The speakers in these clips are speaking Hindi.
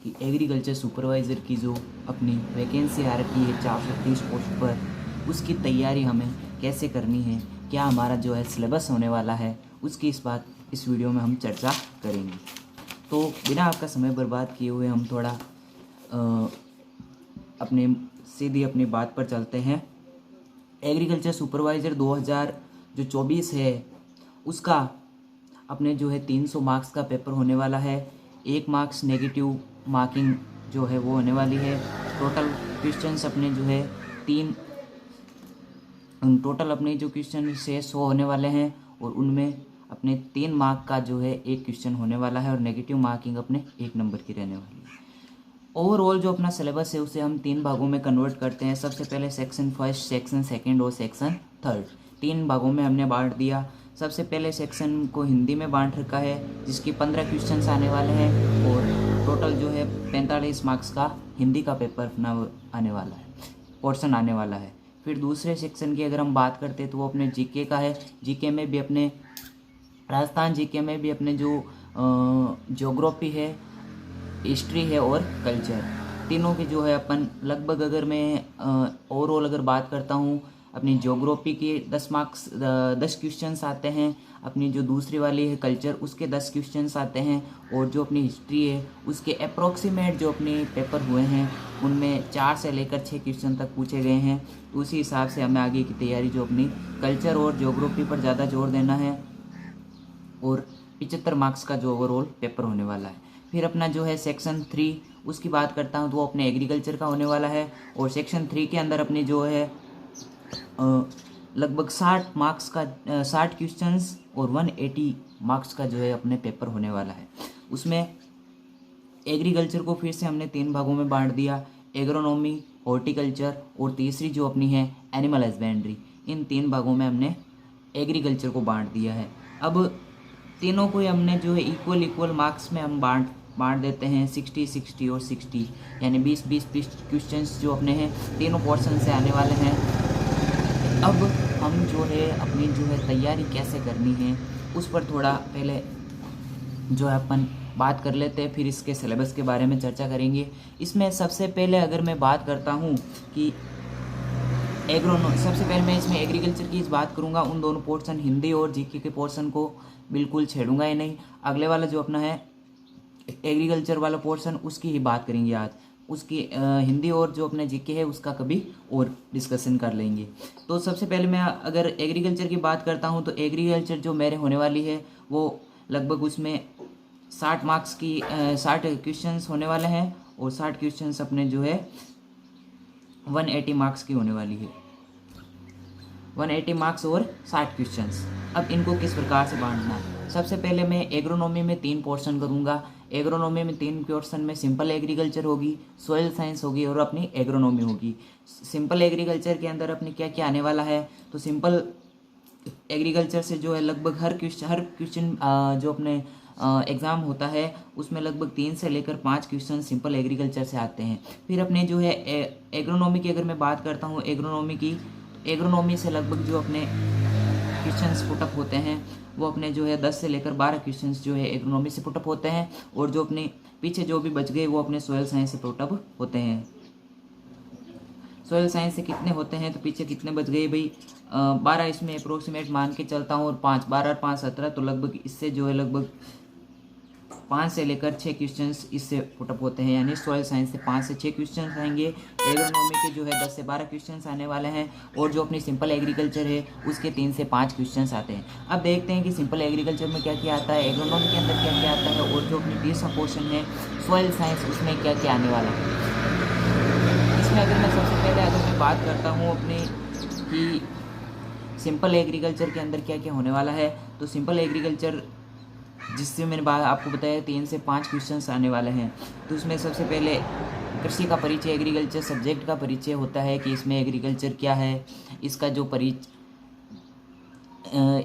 कि एग्रीकल्चर सुपरवाइज़र की जो अपनी वैकेंसी आ रखी है 430 पोस्ट पर, उसकी तैयारी हमें कैसे करनी है, क्या हमारा जो है सिलेबस होने वाला है, उसकी इस वीडियो में हम चर्चा करेंगे। तो बिना आपका समय बर्बाद किए हुए हम थोड़ा सीधी अपनी बात पर चलते हैं। एग्रीकल्चर सुपरवाइज़र 2024 है, उसका अपने जो है 300 मार्क्स का पेपर होने वाला है। 1 मार्क्स नेगेटिव मार्किंग जो है वो होने वाली है। क्वेश्चंस अपने जो है टोटल अपने जो क्वेश्चन से 100 होने वाले हैं, और उनमें अपने 3 मार्क का जो है एक क्वेश्चन होने वाला है, और नेगेटिव मार्किंग अपने 1 नंबर की रहने वाली है। ओवरऑल जो अपना सिलेबस है उसे हम 3 भागों में कन्वर्ट करते हैं। सबसे पहले सेक्शन फर्स्ट, सेक्शन सेकंड और सेक्शन थर्ड, 3 भागों में हमने बांट दिया। सबसे पहले सेक्शन को हिंदी में बांट रखा है, जिसकी 15 क्वेश्चंस आने वाले हैं, और टोटल जो है 45 मार्क्स का हिंदी का पेपर अपना आने वाला है, पोर्शन आने वाला है। फिर दूसरे सेक्शन की अगर हम बात करते हैं तो वो अपने जीके का है। जीके में भी अपने राजस्थान जीके में भी अपने जो ज्योग्राफी है, हिस्ट्री है और कल्चर, तीनों की जो है अपन लगभग, अगर मैं ओवरऑल अगर बात करता हूँ, अपनी ज्योग्राफी के 10 मार्क्स 10 क्वेश्चंस आते हैं। अपनी जो दूसरी वाली है कल्चर, उसके 10 क्वेश्चंस आते हैं। और जो अपनी हिस्ट्री है उसके अप्रॉक्सीमेट जो अपने पेपर हुए हैं उनमें 4 से लेकर 6 क्वेश्चन तक पूछे गए हैं। तो उसी हिसाब से हमें आगे की तैयारी जो अपनी कल्चर और ज्योग्राफी पर ज़्यादा जोर देना है, और 75 मार्क्स का जो ओवरऑल पेपर होने वाला है। फिर अपना जो है सेक्शन 3, उसकी बात करता हूँ तो वो अपने एग्रीकल्चर का होने वाला है। और सेक्शन 3 के अंदर अपनी जो है लगभग 60 मार्क्स का 60 क्वेश्चंस और 180 मार्क्स का जो है अपने पेपर होने वाला है। उसमें एग्रीकल्चर को फिर से हमने 3 भागों में बांट दिया, एग्रोनॉमी, हॉर्टिकल्चर और तीसरी जो अपनी है एनिमल हस्बेंड्री। इन 3 भागों में हमने एग्रीकल्चर को बांट दिया है। अब तीनों को हमने जो है इक्वल मार्क्स में हम बांट देते हैं, 60 और 60, यानी 20 क्वेश्चंस जो अपने हैं तीनों पोर्शन से आने वाले हैं। अब हम जो है अपनी जो है तैयारी कैसे करनी है उस पर थोड़ा पहले जो है अपन बात कर लेते हैं, फिर इसके सिलेबस के बारे में चर्चा करेंगे। इसमें सबसे पहले अगर मैं बात करता हूँ कि सबसे पहले मैं इसमें एग्रीकल्चर की बात करूँगा। उन दोनों पोर्शन हिंदी और जीके के पोर्शन को बिल्कुल छेड़ूंगा ही नहीं। अगले वाला जो अपना है एग्रीकल्चर वाला पोर्शन, उसकी ही बात करेंगे आज। उसकी हिंदी और जो अपने जीके है उसका कभी और डिस्कशन कर लेंगे। तो सबसे पहले मैं अगर एग्रीकल्चर की बात करता हूँ तो एग्रीकल्चर जो मेरे होने वाली है वो लगभग उसमें 60 मार्क्स की 60 क्वेश्चंस होने वाले हैं, और 60 क्वेश्चंस अपने जो है 180 मार्क्स की होने वाली है। 180 मार्क्स और 60 क्वेश्चंस। अब इनको किस प्रकार से बांटना है, सबसे पहले मैं एग्रोनॉमी में 3 पोर्शन करूंगा। एग्रोनॉमी में 3 पोर्शन में सिंपल एग्रीकल्चर होगी, सोयल साइंस होगी और अपनी एग्रोनॉमी होगी। सिंपल एग्रीकल्चर के अंदर अपने क्या क्या आने वाला है, तो सिंपल एग्रीकल्चर से जो है लगभग हर क्वेश्चन जो अपने एग्ज़ाम होता है उसमें लगभग 3 से लेकर 5 क्वेश्चन सिंपल एग्रीकल्चर से आते हैं। फिर अपने जो है एग्रोनॉमी की अगर मैं बात करता हूँ, एग्रोनॉमी से लगभग जो अपने क्वेश्चंस पुटअप होते हैं वो अपने जो है 10 से लेकर 12 क्वेश्चंस जो है एग्रोनॉमी से पुटअप होते हैं, और जो अपने पीछे जो भी बच गए वो अपने सोयल साइंस से पुटअप होते हैं। सोयल साइंस से कितने होते हैं तो पीछे कितने बच गए भाई, 12 इसमें अप्रोक्सीमेट मान के चलता हूँ, और 5 12 और 5 17, तो लगभग इससे जो है लगभग 5 से लेकर 6 क्वेश्चंस इससे पुटअप होते हैं, यानी सोयल साइंस से 5 से 6 क्वेश्चंस आएंगे। एग्रोनॉमी के जो है 10 से 12 क्वेश्चंस आने वाले हैं, और जो अपनी सिंपल एग्रीकल्चर है उसके 3 से 5 क्वेश्चंस आते हैं। अब देखते हैं कि सिंपल एग्रीकल्चर में क्या क्या आता है, एग्रोनॉमी के अंदर क्या क्या आता है, और जो अपनी तीसरा पोर्शन है सोयल साइंस उसमें क्या क्या आने वाला है। इसमें अगर मैं सबसे पहले मैं बात करता हूँ अपनी कि सिंपल एग्रीकल्चर के अंदर क्या क्या होने वाला है, तो सिंपल एग्रीकल्चर जिससे मैंने आपको बताया 3 से 5 क्वेश्चंस आने वाले हैं। तो उसमें सबसे पहले कृषि का परिचय, एग्रीकल्चर सब्जेक्ट का परिचय होता है कि इसमें एग्रीकल्चर क्या है, इसका जो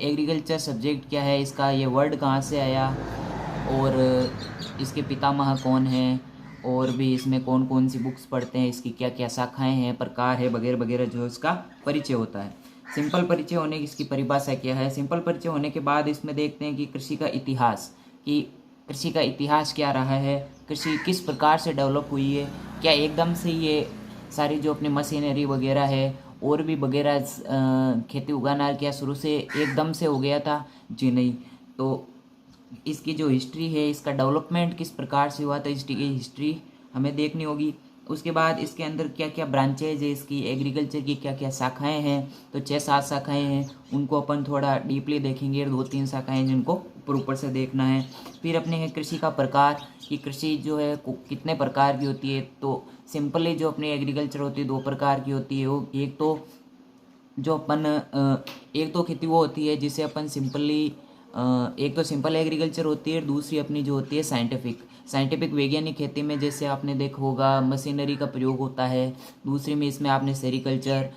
एग्रीकल्चर सब्जेक्ट क्या है, इसका ये वर्ड कहाँ से आया, और इसके पितामह कौन हैं, और भी इसमें कौन कौन सी बुक्स पढ़ते हैं, इसकी क्या क्या शाखाएं हैं, प्रकार है वगैरह वगैरह, जो इसका परिचय होता है। सिंपल परिचय होने की इसकी परिभाषा क्या है। सिंपल परिचय होने के बाद इसमें देखते हैं कि कृषि का इतिहास, कि कृषि का इतिहास क्या रहा है, कृषि किस प्रकार से डेवलप हुई है, क्या एकदम से ये सारी जो अपनी मशीनरी वगैरह है और भी वगैरह खेती उगाना क्या शुरू से एकदम से हो गया था? जी नहीं। तो इसकी जो हिस्ट्री है, इसका डेवलपमेंट किस प्रकार से हुआ था, इसकी हिस्ट्री हमें देखनी होगी। उसके बाद इसके अंदर क्या क्या ब्रांचेज है, इसकी एग्रीकल्चर की क्या क्या शाखाएं हैं, तो 6-7 शाखाएं हैं, उनको अपन थोड़ा डीपली देखेंगे। 2-3 शाखाएं जिनको ऊपर ऊपर से देखना है। फिर अपने है कृषि का प्रकार, कि कृषि जो है कितने प्रकार की होती है। तो सिंपली जो अपनी एग्रीकल्चर होती है 2 प्रकार की होती है। वो एक तो जो अपन एक तो खेती वो होती है जिसे अपन सिंपली एक तो सिंपल एग्रीकल्चर होती है, दूसरी अपनी जो होती है साइंटिफिक वैज्ञानिक खेती में जैसे आपने देखा होगा मशीनरी का प्रयोग होता है। दूसरी में इसमें आपने सेरीकल्चर,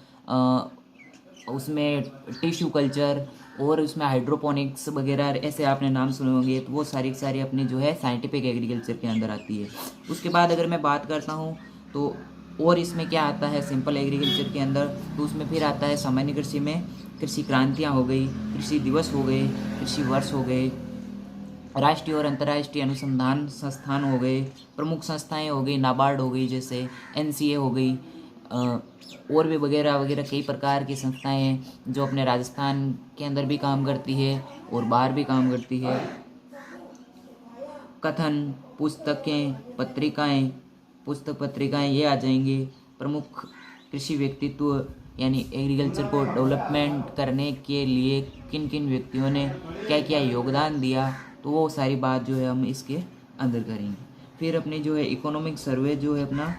उसमें टिश्यू कल्चर और उसमें हाइड्रोपोनिक्स वगैरह ऐसे आपने नाम सुने होंगे। तो वो सारी सारी अपनी जो है साइंटिफिक एग्रीकल्चर के अंदर आती है। उसके बाद अगर मैं बात करता हूँ तो और इसमें क्या आता है सिंपल एग्रीकल्चर के अंदर, तो उसमें फिर आता है सामान्य कृषि में कृषि क्रांतियाँ हो गई, कृषि दिवस हो गए, कृषि वर्ष हो गए, राष्ट्रीय और अंतर्राष्ट्रीय अनुसंधान संस्थान हो गए, प्रमुख संस्थाएं हो गई, नाबार्ड हो गई, जैसे एनसीए हो गई, और भी वगैरह वगैरह कई प्रकार की संस्थाएं हैं जो अपने राजस्थान के अंदर भी काम करती है और बाहर भी काम करती है। कथन, पुस्तकें, पत्रिकाएं, पुस्तक पत्रिकाएं ये आ जाएंगे। प्रमुख कृषि व्यक्तित्व, यानी एग्रीकल्चर को डेवलपमेंट करने के लिए किन किन व्यक्तियों ने क्या क्या योगदान दिया, तो वो सारी बात जो है हम इसके अंदर करेंगे। फिर अपनी जो है इकोनॉमिक सर्वे जो है अपना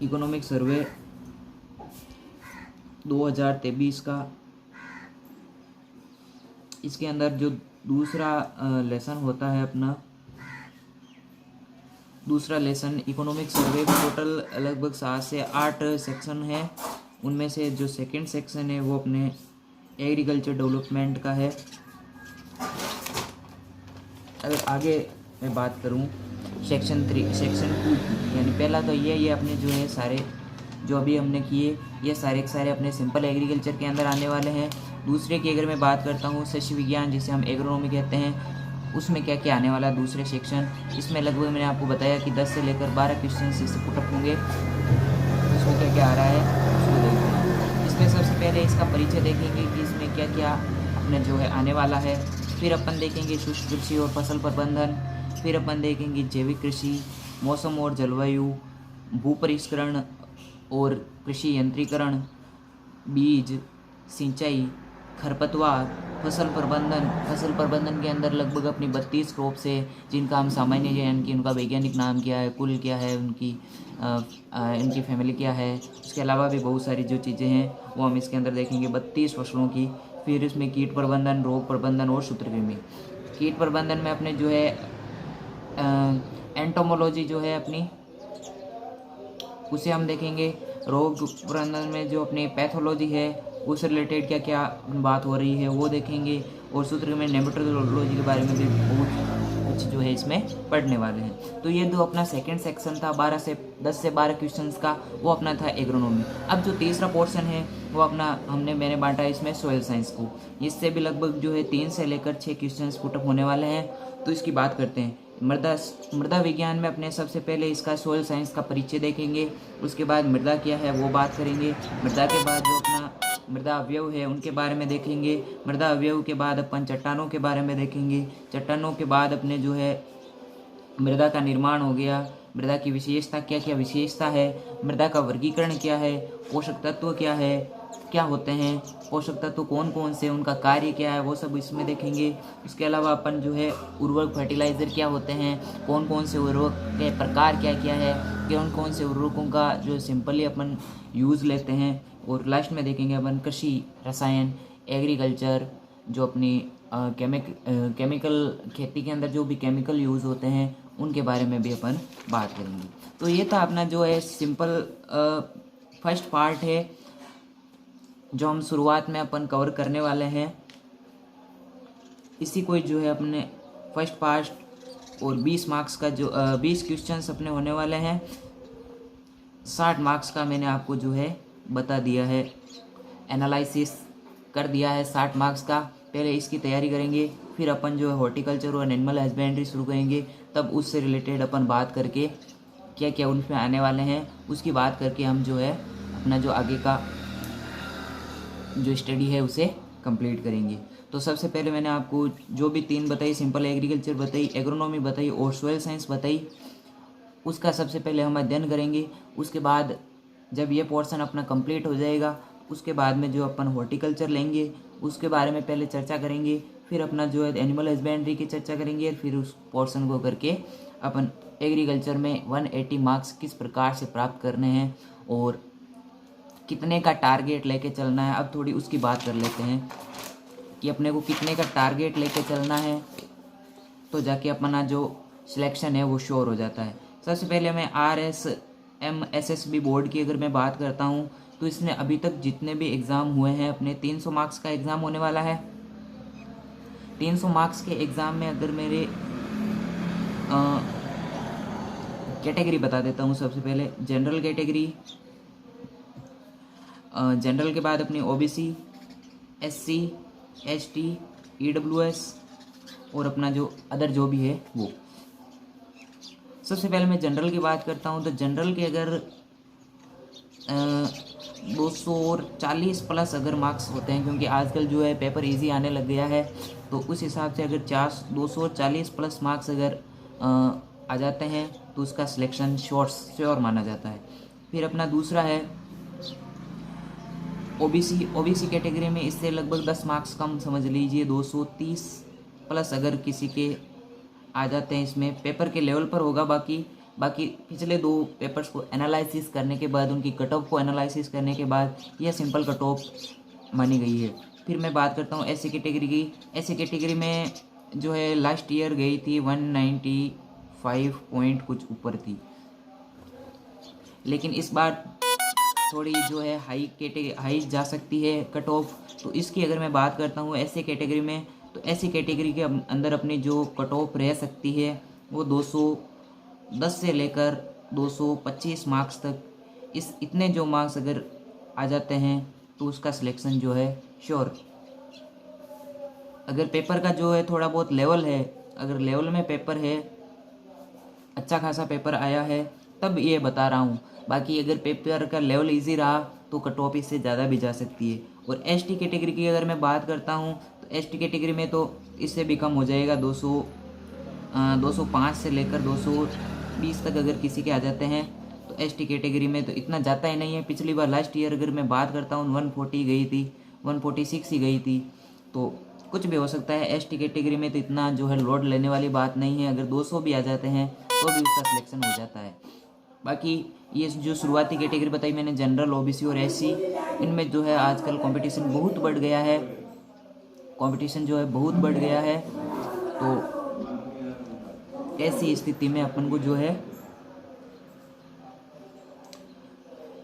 इकोनॉमिक सर्वे 2023 का, इसके अंदर जो दूसरा लेसन होता है अपना, दूसरा लेसन इकोनॉमिक सर्वे का टोटल लगभग 7 से 8 सेक्शन है। उनमें से जो सेकंड सेक्शन है वो अपने एग्रीकल्चर डेवलपमेंट का है। अगर आगे मैं बात करूं सेक्शन 2 यानी पहला तो ये अपने जो है सारे जो अभी हमने किए ये सारे के सारे अपने सिंपल एग्रीकल्चर के अंदर आने वाले हैं। दूसरे की अगर मैं बात करता हूँ कृषि विज्ञान जिसे हम एग्रोनॉमी कहते हैं, उसमें क्या क्या आने वाला है दूसरे सेक्शन, इसमें लगभग मैंने आपको बताया कि 10 से लेकर 12 क्वेश्चन इससे पुटअप होंगे। इसमें क्या क्या आ रहा है उसको देखते हैं। इसमें सबसे पहले इसका परिचय देखेंगे कि इसमें क्या क्या अपने जो है आने वाला है। फिर अपन देखेंगे शुष्क कृषि और फसल प्रबंधन। फिर अपन देखेंगे जैविक कृषि, मौसम और जलवायु, भू परिष्करण और कृषि यंत्रीकरण, बीज, सिंचाई, खरपतवार, फसल प्रबंधन के अंदर लगभग अपनी 32 क्रॉप्स है जिनका हम सामान्य यानी कि उनका वैज्ञानिक नाम क्या है, कुल क्या है, इनकी फैमिली क्या है। उसके अलावा भी बहुत सारी जो चीज़ें हैं वो हम इसके अंदर देखेंगे 32 फसलों की। फिर इसमें कीट प्रबंधन, रोग प्रबंधन और सूत्रकृमि। कीट प्रबंधन में अपने जो है एंटोमोलॉजी जो है अपनी उसे हम देखेंगे। रोग प्रबंधन में जो अपनी पैथोलॉजी है उससे रिलेटेड क्या क्या बात हो रही है वो देखेंगे। और सूत्र में नेमेटोलॉजी के बारे में भी बहुत कुछ जो है इसमें पढ़ने वाले हैं। तो ये जो अपना सेकंड सेक्शन था 10 से 12 क्वेश्चंस का, वो अपना था एग्रोनॉमी। अब जो तीसरा पोर्शन है वो अपना मैंने बांटा इसमें सोयल साइंस को। इससे भी लगभग जो है 3 से लेकर 6 क्वेश्चंस पुटअप होने वाले हैं। तो इसकी बात करते हैं। मृदा विज्ञान में अपने सबसे पहले इसका सोयल साइंस का परिचय देखेंगे। उसके बाद मृदा क्या है वो बात करेंगे। मृदा के बाद जो अपना मृदा अवयव है उनके बारे में देखेंगे। मृदा अवयव के बाद अपन चट्टानों के बारे में देखेंगे। चट्टानों के बाद अपने जो है मृदा का निर्माण हो गया। मृदा की विशेषता क्या क्या विशेषता है, मृदा का वर्गीकरण क्या है, पोषक तत्व क्या है, क्या होते हैं पोषक तत्व, कौन कौन से, उनका कार्य क्या है, वो सब इसमें देखेंगे। उसके अलावा अपन जो है उर्वरक फर्टिलाइज़र क्या होते हैं, कौन कौन से उर्वरक के प्रकार क्या क्या है, कौन कौन से उर्वरकों का जो सिंपली अपन यूज़ लेते हैं। और लास्ट में देखेंगे अपन कृषि रसायन, एग्रीकल्चर, जो अपनी केमिकल खेती के अंदर जो भी केमिकल यूज़ होते हैं उनके बारे में भी अपन बात करेंगे। तो ये था अपना जो है सिंपल फर्स्ट पार्ट है जो हम शुरुआत में अपन कवर करने वाले हैं। इसी को जो है अपने फर्स्ट पार्ट और 20 मार्क्स का जो 20 क्वेश्चंस अपने होने वाले हैं। 60 मार्क्स का मैंने आपको जो है बता दिया है, एनालिसिस कर दिया है 60 मार्क्स का। पहले इसकी तैयारी करेंगे, फिर अपन जो है हॉर्टिकल्चर और एनिमल हस्बेंड्री शुरू करेंगे, तब उससे रिलेटेड अपन बात करके क्या क्या उनमें आने वाले हैं उसकी बात करके हम जो है अपना जो आगे का जो स्टडी है उसे कंप्लीट करेंगे। तो सबसे पहले मैंने आपको जो भी 3 बताई, सिंपल एग्रीकल्चर बताई, एग्रोनॉमी बताई और सोयल साइंस बताई, उसका सबसे पहले हम अध्ययन करेंगे। उसके बाद जब ये पोर्शन अपना कंप्लीट हो जाएगा, उसके बाद में जो अपन हॉर्टिकल्चर लेंगे उसके बारे में पहले चर्चा करेंगे, फिर अपना जो है एनिमल हस्बेंड्री की चर्चा करेंगे, और फिर उस पोर्शन को करके अपन एग्रीकल्चर में 180 मार्क्स किस प्रकार से प्राप्त करने हैं और कितने का टारगेट लेके चलना है। अब थोड़ी उसकी बात कर लेते हैं कि अपने को कितने का टारगेट लेके चलना है, तो जाके अपना जो सिलेक्शन है वो श्योर हो जाता है। सबसे पहले मैं RSMSSB बोर्ड की अगर मैं बात करता हूँ, तो इसने अभी तक जितने भी एग्ज़ाम हुए हैं अपने 300 मार्क्स का एग्ज़ाम होने वाला है। 300 मार्क्स के एग्ज़ाम में अगर मेरे कैटेगरी बता देता हूँ। सबसे पहले जनरल कैटेगरी, जनरल के बाद अपनी OBC, SC, ST, EWS और अपना जो अदर जो भी है वो। सबसे पहले मैं जनरल की बात करता हूँ, तो जनरल के अगर 240 प्लस अगर मार्क्स होते हैं, क्योंकि आजकल जो है पेपर इजी आने लग गया है, तो उस हिसाब से अगर 240 प्लस मार्क्स अगर आ जाते हैं तो उसका सिलेक्शन श्योर माना जाता है। फिर अपना दूसरा है OBC कैटेगरी में इससे लगभग 10 मार्क्स कम समझ लीजिए, 230 प्लस अगर किसी के आ जाते हैं। इसमें पेपर के लेवल पर होगा, बाकी पिछले 2 पेपर्स को एनालिसिस करने के बाद, उनकी कट ऑफ को एनालिसिस करने के बाद यह सिंपल कट ऑफ मानी गई है। फिर मैं बात करता हूँ SC कैटेगरी की। SC कैटेगरी में जो है लास्ट ईयर गई थी 195 पॉइंट कुछ ऊपर थी, लेकिन इस बार थोड़ी जो है हाई जा सकती है कट ऑफ। तो इसकी अगर मैं बात करता हूँ SC कैटेगरी में, तो SC कैटेगरी के अंदर अपनी जो कट ऑफ रह सकती है वो 210 से लेकर 225 मार्क्स तक। इतने जो मार्क्स अगर आ जाते हैं तो उसका सिलेक्शन जो है श्योर। अगर पेपर का जो है थोड़ा बहुत लेवल है, अगर लेवल में पेपर है, अच्छा खासा पेपर आया है, तब ये बता रहा हूँ। बाकी अगर पेपर का लेवल इजी रहा तो कट ऑफ इससे ज़्यादा भी जा सकती है। और ST कैटेगरी की अगर मैं बात करता हूँ, तो ST कैटेगरी में तो इससे भी कम हो जाएगा, 205 से लेकर 220 तक अगर किसी के आ जाते हैं तो ST कैटेगरी में तो इतना जाता ही नहीं है। पिछली बार लास्ट ईयर अगर मैं बात करता हूँ 140 गई थी, 146 ही गई थी, तो कुछ भी हो सकता है। ST कैटेगरी में तो इतना जो है लोड लेने वाली बात नहीं है, अगर 200 भी आ जाते हैं तो भी उसका सिलेक्शन हो जाता है। बाकी ये जो शुरुआती कैटेगरी बताई मैंने, जनरल, OBC और SC, इनमें जो है आजकल कंपटीशन बहुत बढ़ गया है, तो ऐसी स्थिति में अपन को जो है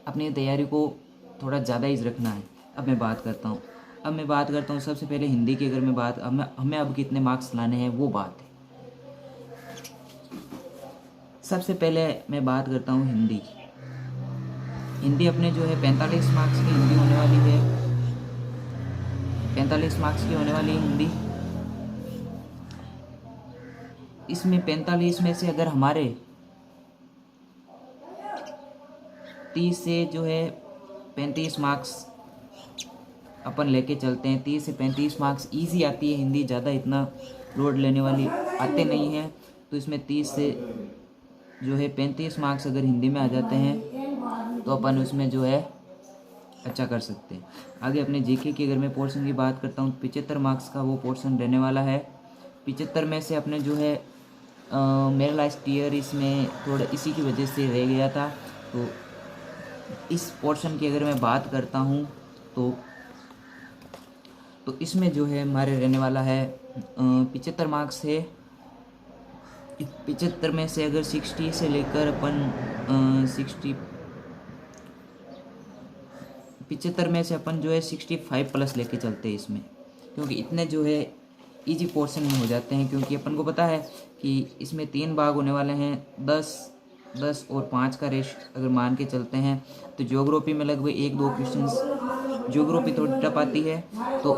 अपनी तैयारी को थोड़ा ज़्यादा ही रखना है। अब मैं बात करता हूँ सबसे पहले हिंदी की अगर मैं बात, हमें अब कितने मार्क्स लाने हैं वो बात है। सबसे पहले मैं बात करता हूँ हिंदी अपने जो है 45 मार्क्स की हिंदी होने वाली है, 45 मार्क्स की होने वाली है हिंदी। इसमें 45 में से अगर हमारे 30 से जो है 35 मार्क्स अपन लेके चलते हैं, 30 से 35 मार्क्स इजी आती है हिंदी, ज़्यादा इतना लोड लेने वाली आते नहीं हैं। तो इसमें 30 से जो है 35 मार्क्स अगर हिंदी में आ जाते हैं तो अपन उसमें जो है अच्छा कर सकते हैं। आगे अपने GK की अगर मैं पोर्शन की बात करता हूँ, 75 मार्क्स का वो पोर्शन रहने वाला है। 75 में से अपने जो है मेरा लास्ट ईयर इसमें थोड़ा इसी की वजह से रह गया था, तो इस पोर्शन की अगर मैं बात करता हूँ तो इसमें जो है हमारे रहने वाला है 75 मार्क्स है। 75 में से अगर 60 से लेकर अपन 75 में से अपन जो है 65 प्लस लेके चलते हैं इसमें, क्योंकि इतने जो है इजी पोर्शन में हो जाते हैं। क्योंकि अपन को पता है कि इसमें 3 भाग होने वाले हैं, 10 और 5 का रेश अगर मान के चलते हैं, तो ज्योग्राफी में लगभग 1-2 क्वेश्चंस ज्योग्राफी थोड़ी टफ आती है, तो